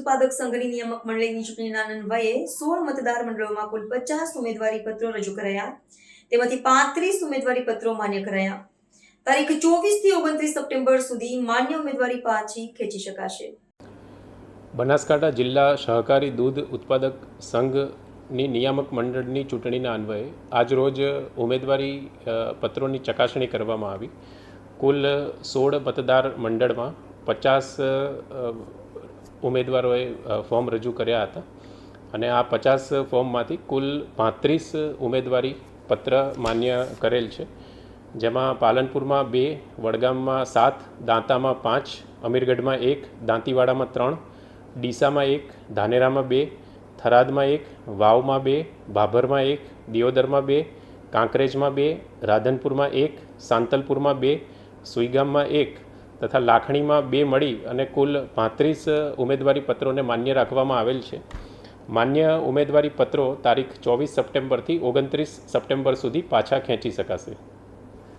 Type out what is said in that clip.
ઉત્પાદક સંઘની નિયામક મંડળીની ચૂંટણીના અન્વયે 16 મતદાર મંડળોમાં કુલ 50 ઉમેદવારી પત્રો રજૂ કરાયા. તેમાંથી 35 ઉમેદવારી પત્રો માન્ય કરાયા. તારીખ 24 થી 29 સપ્ટેમ્બર સુધી માન્ય ઉમેદવારી પાછી ખેંચી શકાશે. બનાસકાંઠા જિલ્લા સહકારી દૂધ ઉત્પાદક સંઘની નિયામક મંડળની ચૂંટણીના અન્વયે આજરોજ ઉમેદવારી પત્રોની ચકાસણી કરવામાં આવી. કુલ 16 મતદાર મંડળમાં 50 ઉમેદવારોએ ફોર્મ રજૂ કર્યા હતા અને આ 50 ફોર્મમાંથી કુલ 35 ઉમેદવારી પત્ર માન્ય કરેલ છે, જેમાં પાલનપુરમાં 2, વડગામમાં 7, દાંતામાં 5, અમીરગઢમાં 1, દાંતીવાડામાં 3, ડીસામાં 1, ધાનેરામાં 2, થરાદમાં 1, વાવમાં 2, ભાભરમાં 1, દિયોદરમાં 2, કાંકરેજમાં 2, રાધનપુરમાં 1, સાંતલપુરમાં 2, સુઈગામમાં 1 તથા લાખણીમાં 2 મળી અને કુલ 35 ઉમેદવારી પત્રોને માન્ય રાખવામાં આવેલ છે. માન્ય ઉમેદવારી પત્રો તારીખ 24 સપ્ટેમ્બરથી 29 સપ્ટેમ્બર સુધી પાછા ખેંચી શકાશે.